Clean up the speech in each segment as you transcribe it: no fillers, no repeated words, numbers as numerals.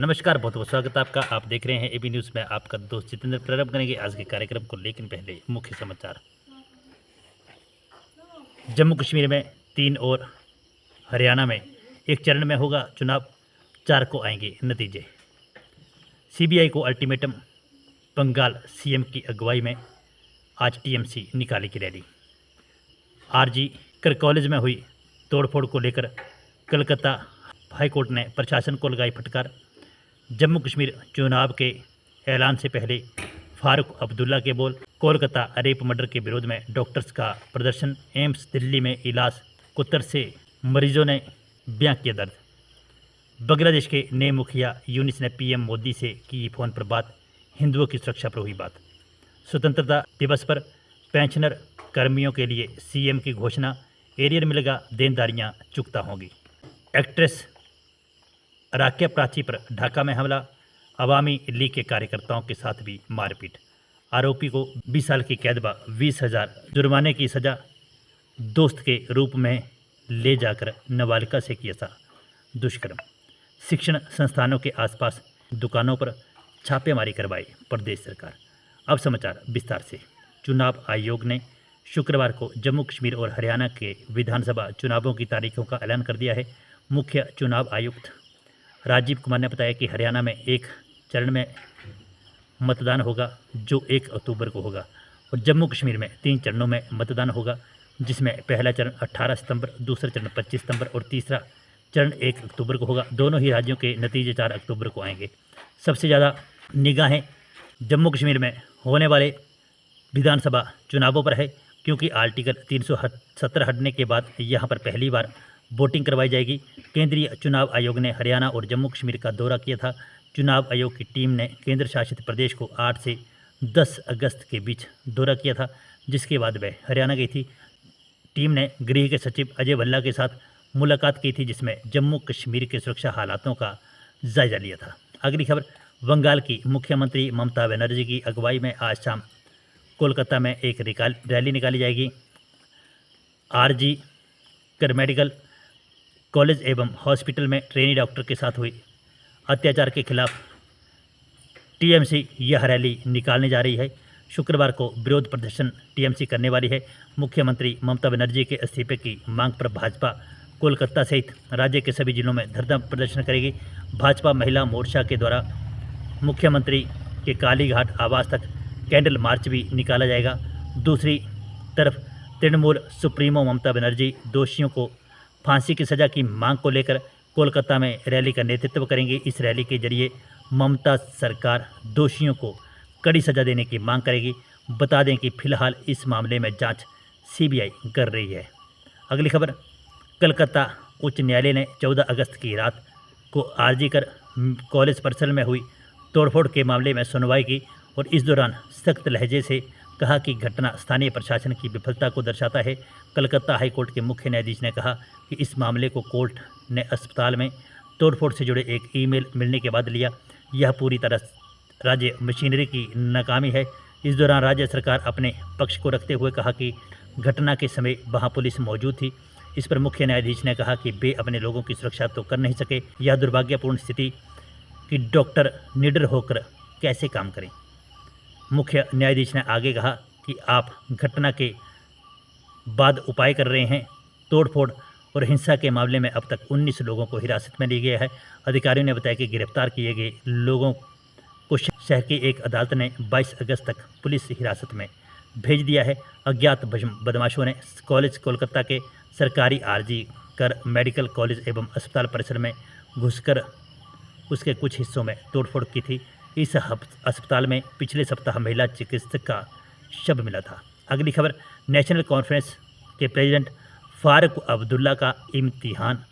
नमस्कार, बहुत बहुत स्वागत है आपका। आप देख रहे हैं एबी न्यूज़ में। आपका दोस्त जितेंद्र प्रारंभ करेंगे आज के कार्यक्रम को, लेकिन पहले मुख्य समाचार। जम्मू कश्मीर में 3 और हरियाणा में एक चरण में होगा चुनाव, 4 को आएंगे नतीजे। सीबीआई को अल्टीमेटम, बंगाल सीएम की अगुवाई में आज टीएमसी निकालेगी रैली। आरजी कर कॉलेज में हुई तोड़फोड़ को लेकर कलकत्ता हाईकोर्ट ने प्रशासन को लगाई फटकार। जम्मू कश्मीर चुनाव के ऐलान से पहले फारूक अब्दुल्ला के बोल। कोलकाता रेप मर्डर के विरोध में डॉक्टर्स का प्रदर्शन। एम्स दिल्ली में इलाज को तरसे मरीजों ने बयां किया दर्द। बांग्लादेश के नए मुखिया यूनिस ने पीएम मोदी से की फ़ोन पर बात। हिंदुओं की सुरक्षा पर हुई बात। स्वतंत्रता दिवस पर पेंशनर कर्मियों के लिए सीएम की घोषणा। एरियर मिलेगा, देनदारियां चुकता होंगी। एक्ट्रेस राक्या प्राची पर ढाका में हमला। अवामी लीग के कार्यकर्ताओं के साथ भी मारपीट। आरोपी को 20 साल की कैद व 20,000 जुर्माने की सजा। दोस्त के रूप में ले जाकर नाबालिगा से किया था दुष्कर्म। शिक्षण संस्थानों के आसपास दुकानों पर छापेमारी करवाई प्रदेश सरकार। अब समाचार विस्तार से। चुनाव आयोग ने शुक्रवार को जम्मू कश्मीर और हरियाणा के विधानसभा चुनावों की तारीखों का ऐलान कर दिया है। मुख्य चुनाव आयुक्त राजीव कुमार ने बताया कि हरियाणा में एक चरण में मतदान होगा जो 1 अक्टूबर को होगा, और जम्मू कश्मीर में 3 चरणों में मतदान होगा, जिसमें पहला चरण 18 सितंबर, दूसरा चरण 25 सितंबर और तीसरा चरण 1 अक्टूबर को होगा। दोनों ही राज्यों के नतीजे 4 अक्टूबर को आएंगे। सबसे ज़्यादा निगाहें जम्मू कश्मीर में होने वाले विधानसभा चुनावों पर है, क्योंकि आर्टिकल 370 हटने के बाद यहाँ पर पहली बार वोटिंग करवाई जाएगी। केंद्रीय चुनाव आयोग ने हरियाणा और जम्मू कश्मीर का दौरा किया था। चुनाव आयोग की टीम ने केंद्र शासित प्रदेश को 8 से 10 अगस्त के बीच दौरा किया था, जिसके बाद वह हरियाणा गई थी। टीम ने गृह के सचिव अजय भल्ला के साथ मुलाकात की थी, जिसमें जम्मू कश्मीर के सुरक्षा हालातों का जायजा लिया था। अगली खबर, बंगाल की मुख्यमंत्री ममता बनर्जी की अगुवाई में आज शाम कोलकाता में एक रैली निकाली जाएगी। आरजी कर मेडिकल कॉलेज एवं हॉस्पिटल में ट्रेनी डॉक्टर के साथ हुई अत्याचार के खिलाफ टीएमसी यह रैली निकालने जा रही है। शुक्रवार को विरोध प्रदर्शन टीएमसी करने वाली है। मुख्यमंत्री ममता बनर्जी के इस्तीफे की मांग पर भाजपा कोलकाता सहित राज्य के सभी जिलों में धरना प्रदर्शन करेगी। भाजपा महिला मोर्चा के द्वारा मुख्यमंत्री के कालीघाट आवास तक कैंडल मार्च भी निकाला जाएगा। दूसरी तरफ तृणमूल सुप्रीमो ममता बनर्जी दोषियों को फांसी की सज़ा की मांग को लेकर कोलकाता में रैली का नेतृत्व करेंगे। इस रैली के जरिए ममता सरकार दोषियों को कड़ी सज़ा देने की मांग करेगी। बता दें कि फिलहाल इस मामले में जांच सीबीआई कर रही है। अगली खबर, कलकत्ता उच्च न्यायालय ने 14 अगस्त की रात को आरजी कर कॉलेज परिसर में हुई तोड़फोड़ के मामले में सुनवाई की, और इस दौरान सख्त लहजे से कहा कि घटना स्थानीय प्रशासन की विफलता को दर्शाता है। कलकत्ता हाईकोर्ट के मुख्य न्यायाधीश ने कहा कि इस मामले को कोर्ट ने अस्पताल में तोड़फोड़ से जुड़े एक ईमेल मिलने के बाद लिया। यह पूरी तरह राज्य मशीनरी की नाकामी है। इस दौरान राज्य सरकार अपने पक्ष को रखते हुए कहा कि घटना के समय वहां पुलिस मौजूद थी। इस पर मुख्य न्यायाधीश ने कहा कि वे अपने लोगों की सुरक्षा तो कर नहीं सके। यह दुर्भाग्यपूर्ण स्थिति कि डॉक्टर निडर होकर कैसे काम करें। मुख्य न्यायाधीश ने आगे कहा कि आप घटना के बाद उपाय कर रहे हैं। तोड़फोड़ और हिंसा के मामले में अब तक 19 लोगों को हिरासत में लिया गया है। अधिकारियों ने बताया कि गिरफ्तार किए गए लोगों को शहर की एक अदालत ने 22 अगस्त तक पुलिस हिरासत में भेज दिया है। अज्ञात बदमाशों ने कॉलेज कोलकाता के सरकारी आरजी कर मेडिकल कॉलेज एवं अस्पताल परिसर में घुसकर उसके कुछ हिस्सों में तोड़फोड़ की थी। इस अस्पताल में पिछले सप्ताह महिला चिकित्सक का शव मिला था। अगली खबर, नेशनल कॉन्फ्रेंस के प्रेसिडेंट फारूक अब्दुल्ला का इम्तिहान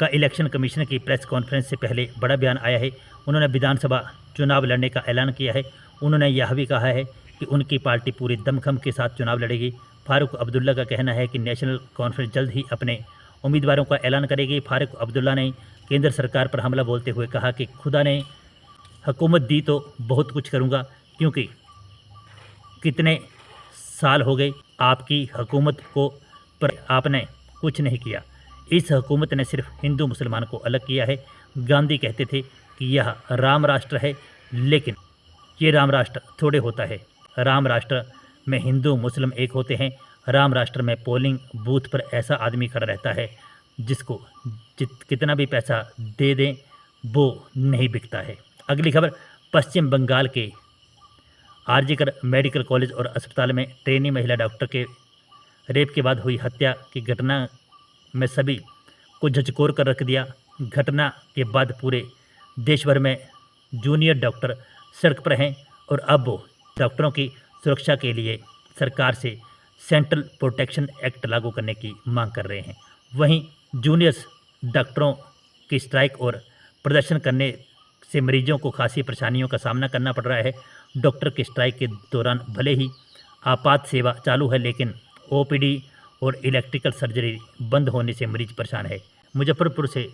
का इलेक्शन कमीशन की प्रेस कॉन्फ्रेंस से पहले बड़ा बयान आया है। उन्होंने विधानसभा चुनाव लड़ने का ऐलान किया है। उन्होंने यह भी कहा है कि उनकी पार्टी पूरे दमखम के साथ चुनाव लड़ेगी। फारूक अब्दुल्ला का कहना है कि नेशनल कॉन्फ्रेंस जल्द ही अपने उम्मीदवारों का ऐलान करेगी। फारूक अब्दुल्ला ने केंद्र सरकार पर हमला बोलते हुए कहा कि खुदा ने हुकूमत दी तो बहुत कुछ करूंगा, क्योंकि कितने साल हो गए आपकी हुकूमत को, पर आपने कुछ नहीं किया। इस हुकूमत ने सिर्फ हिंदू मुसलमान को अलग किया है। गांधी कहते थे कि यह राम राष्ट्र है, लेकिन ये राम राष्ट्र थोड़े होता है। राम राष्ट्र में हिंदू मुस्लिम एक होते हैं। राम राष्ट्र में पोलिंग बूथ पर ऐसा आदमी खड़ा रहता है जिसको कितना भी पैसा दे दें वो नहीं बिकता है। अगली खबर, पश्चिम बंगाल के आरजीकर मेडिकल कॉलेज और अस्पताल में ट्रेनी महिला डॉक्टर के रेप के बाद हुई हत्या की घटना में सभी को झकझोर कर रख दिया। घटना के बाद पूरे देश भर में जूनियर डॉक्टर सड़क पर हैं और अब वो डॉक्टरों की सुरक्षा के लिए सरकार से सेंट्रल प्रोटेक्शन एक्ट लागू करने की मांग कर रहे हैं। वहीं जूनियर्स डॉक्टरों की स्ट्राइक और प्रदर्शन करने से मरीजों को खासी परेशानियों का सामना करना पड़ रहा है। डॉक्टर के स्ट्राइक के दौरान भले ही आपात सेवा चालू है, लेकिन ओपीडी और इलेक्ट्रिकल सर्जरी बंद होने से मरीज परेशान है। मुजफ्फरपुर से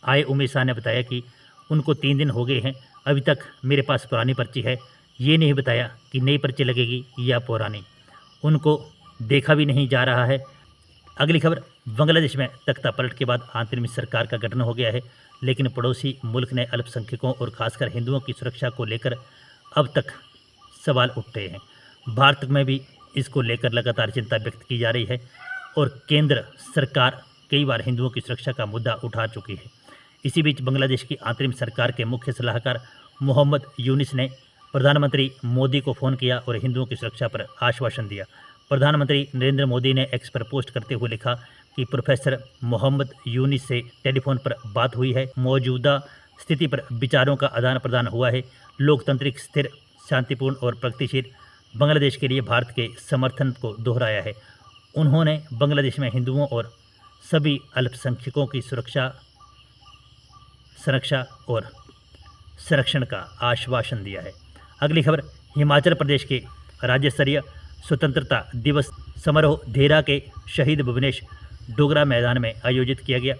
आए उमेश शाह ने बताया कि उनको 3 दिन हो गए हैं, अभी तक मेरे पास पुरानी पर्ची है। ये नहीं बताया कि नई पर्ची लगेगी या पुरानी, उनको देखा भी नहीं जा रहा है। अगली खबर, बांग्लादेश में तख्ता पलट के बाद अंतरिम सरकार का गठन हो गया है, लेकिन पड़ोसी मुल्क ने अल्पसंख्यकों और खासकर हिंदुओं की सुरक्षा को लेकर अब तक सवाल उठ रहे हैं। भारत में भी इसको लेकर लगातार चिंता व्यक्त की जा रही है और केंद्र सरकार कई बार हिंदुओं की सुरक्षा का मुद्दा उठा चुकी है। इसी बीच बांग्लादेश की अंतरिम सरकार के मुख्य सलाहकार मोहम्मद यूनिस ने प्रधानमंत्री मोदी को फ़ोन किया और हिंदुओं की सुरक्षा पर आश्वासन दिया। प्रधानमंत्री नरेंद्र मोदी ने एक्स पर पोस्ट करते हुए लिखा कि प्रोफेसर मोहम्मद यूनिस से टेलीफोन पर बात हुई है, मौजूदा स्थिति पर विचारों का आदान प्रदान हुआ है। लोकतांत्रिक, स्थिर, शांतिपूर्ण और प्रगतिशील बांग्लादेश के लिए भारत के समर्थन को दोहराया है। उन्होंने बांग्लादेश में हिंदुओं और सभी अल्पसंख्यकों की सुरक्षा और संरक्षण का आश्वासन दिया है। अगली खबर, हिमाचल प्रदेश के राज्य स्तरीय स्वतंत्रता दिवस समारोह देहरा के शहीद भुवनेश डोगरा मैदान में आयोजित किया गया।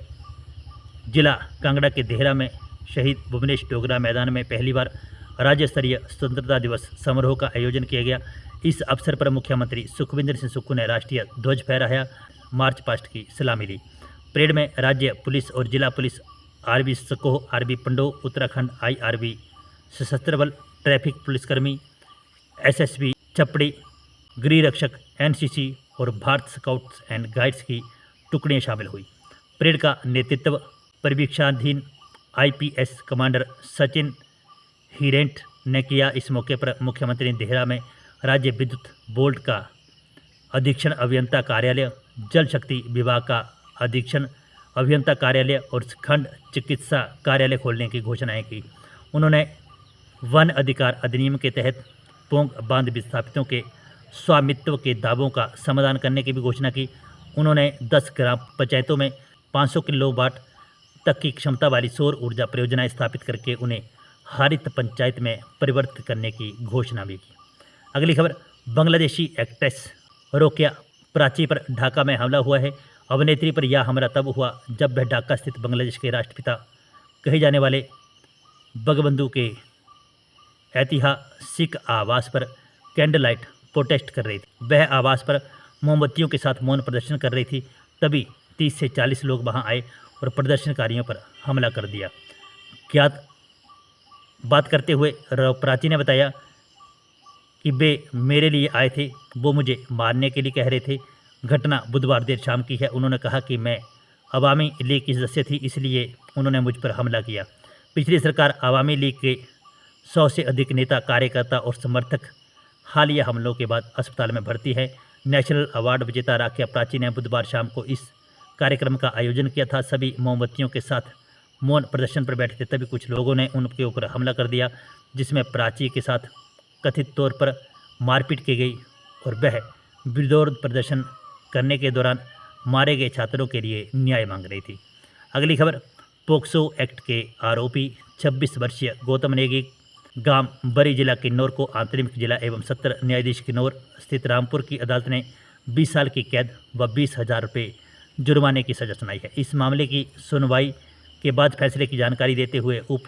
जिला कांगड़ा के देहरा में शहीद भुवनेश डोगरा मैदान में पहली बार राज्य स्तरीय स्वतंत्रता दिवस समारोह का आयोजन किया गया। इस अवसर पर मुख्यमंत्री सुखविंदर सिंह सुक्खू ने राष्ट्रीय ध्वज फहराया, मार्च पास्ट की सलामी ली। परेड में राज्य पुलिस और जिला पुलिस, आरबी सकोह, आरबी पंडो, उत्तराखंड IRB सशस्त्र बल, ट्रैफिक पुलिसकर्मी, SSB चपड़ी, गृह रक्षक, NCC और भारत स्काउट्स एंड गाइड्स की टुकड़ियां शामिल हुई। परेड का नेतृत्व परिवीक्षाधीन IPS कमांडर सचिन हिरेंट ने किया। इस मौके पर मुख्यमंत्री ने देहरा में राज्य विद्युत बोर्ड का अधीक्षण अभियंता कार्यालय, जल शक्ति विभाग का अधीक्षण अभियंता कार्यालय और खंड चिकित्सा कार्यालय खोलने की घोषणाएं की। उन्होंने वन अधिकार अधिनियम के तहत पोंग बांध विस्थापितों के स्वामित्व के दावों का समाधान करने की भी घोषणा की। उन्होंने 10 ग्राम पंचायतों में 500 किलोवाट तक की क्षमता वाली सौर ऊर्जा परियोजनाएं स्थापित करके उन्हें हरित पंचायत में परिवर्तित करने की घोषणा भी की। अगली खबर, बांग्लादेशी एक्ट्रेस रोकेया प्राची पर ढाका में हमला हुआ है। अभिनेत्री पर यह हमला तब हुआ जब वह ढाका स्थित बांग्लादेश के राष्ट्रपिता कहे जाने वाले बंगबंधु के ऐतिहासिक आवास पर कैंडल लाइट प्रोटेस्ट कर रही थी। वह आवास पर मोमबत्तियों के साथ मौन प्रदर्शन कर रही थी, तभी 30 से 40 लोग वहां आए और प्रदर्शनकारियों पर हमला कर दिया। ज्ञात बात करते हुए प्राची ने बताया कि वे मेरे लिए आए थे, वो मुझे मारने के लिए कह रहे थे। घटना बुधवार देर शाम की है। उन्होंने कहा कि मैं अवामी लीग की सदस्य थी, इसलिए उन्होंने मुझ पर हमला किया। पिछली सरकार अवामी लीग के 100 से अधिक नेता, कार्यकर्ता और समर्थक हालिया हमलों के बाद अस्पताल में भर्ती है। नेशनल अवार्ड विजेता राकेया प्राची ने बुधवार शाम को इस कार्यक्रम का आयोजन किया था। सभी मोमबत्तियों के साथ मौन प्रदर्शन पर बैठे थे, तभी कुछ लोगों ने उनके ऊपर हमला कर दिया, जिसमें प्राची के साथ कथित तौर पर मारपीट की गई और वह विरोध प्रदर्शन करने के दौरान मारे गए छात्रों के लिए न्याय मांग रही थी। अगली खबर, पोक्सो एक्ट के आरोपी 26 वर्षीय गौतम नेगी गांव बरी जिला किन्नौर को अंतरिम जिला एवं सत्र न्यायाधीश किन्नौर स्थित रामपुर की अदालत ने 20 साल की कैद व 20,000 रुपये जुर्माने की सजा सुनाई है। इस मामले की सुनवाई के बाद फैसले की जानकारी देते हुए उप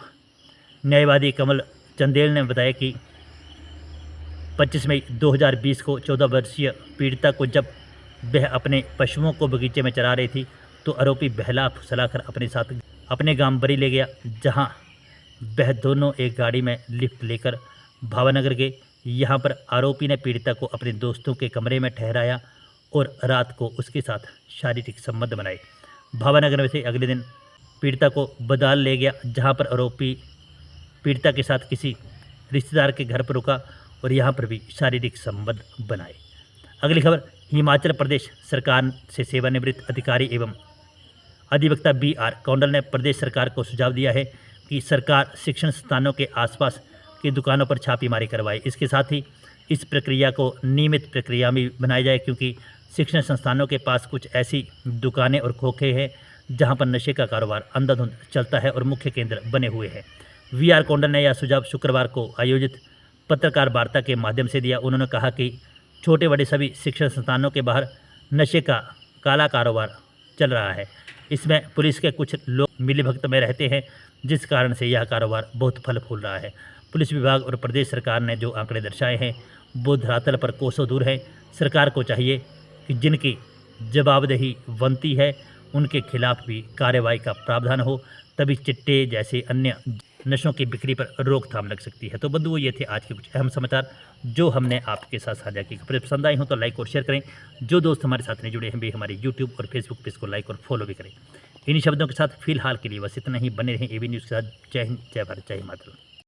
न्यायवादी कमल चंदेल ने बताया कि 25 मई 2020 को 14 वर्षीय पीड़िता को जब वह अपने पशुओं को बगीचे में चरा रही थी तो आरोपी बहला फुसलाकर अपने साथ अपने गांव बरी ले गया, जहां वह दोनों एक गाड़ी में लिफ्ट लेकर भावनगर गए। यहां पर आरोपी ने पीड़िता को अपने दोस्तों के कमरे में ठहराया और रात को उसके साथ शारीरिक संबंध बनाए। भावनगर में से अगले दिन पीड़िता को बदाल ले गया, जहां पर आरोपी पीड़िता के साथ किसी रिश्तेदार के घर पर रुका और यहां पर भी शारीरिक संबंध बनाए। अगली खबर, हिमाचल प्रदेश सरकार से सेवानिवृत्त अधिकारी एवं अधिवक्ता BR कौंडल ने प्रदेश सरकार को सुझाव दिया है कि सरकार शिक्षण संस्थानों के आसपास की दुकानों पर छापेमारी करवाए। इसके साथ ही इस प्रक्रिया को नियमित प्रक्रिया में बनाया जाए, क्योंकि शिक्षण संस्थानों के पास कुछ ऐसी दुकानें और खोखे हैं जहां पर नशे का कारोबार अंधाधुंध चलता है और मुख्य केंद्र बने हुए हैं। VR कौंडल ने यह सुझाव शुक्रवार को आयोजित पत्रकार वार्ता के माध्यम से दिया। उन्होंने कहा कि छोटे बड़े सभी शिक्षण संस्थानों के बाहर नशे का काला कारोबार चल रहा है। इसमें पुलिस के कुछ लोग मिलीभगत में रहते हैं, जिस कारण से यह कारोबार बहुत फल फूल रहा है। पुलिस विभाग और प्रदेश सरकार ने जो आंकड़े दर्शाए हैं वो धरातल पर कोसों दूर है। सरकार को चाहिए कि जिनकी जवाबदेही बनती है उनके खिलाफ भी कार्रवाई का प्रावधान हो, तभी चिट्टे जैसे अन्य नशों की बिक्री पर रोकथाम लग सकती है। तो बंधुओं, ये थे आज के कुछ अहम समाचार जो हमने आपके साथ साझा की। खबरें पसंद आई हो तो लाइक और शेयर करें। जो दोस्त हमारे साथ नहीं जुड़े हैं वे हमारे यूट्यूब और फेसबुक पेज को लाइक और फॉलो भी करें। इन्हीं शब्दों के साथ फिलहाल के लिए बस इतना ही। बने रहें AV न्यूज़ के साथ। जय हिंद, जय भारत, जय हिमाचल।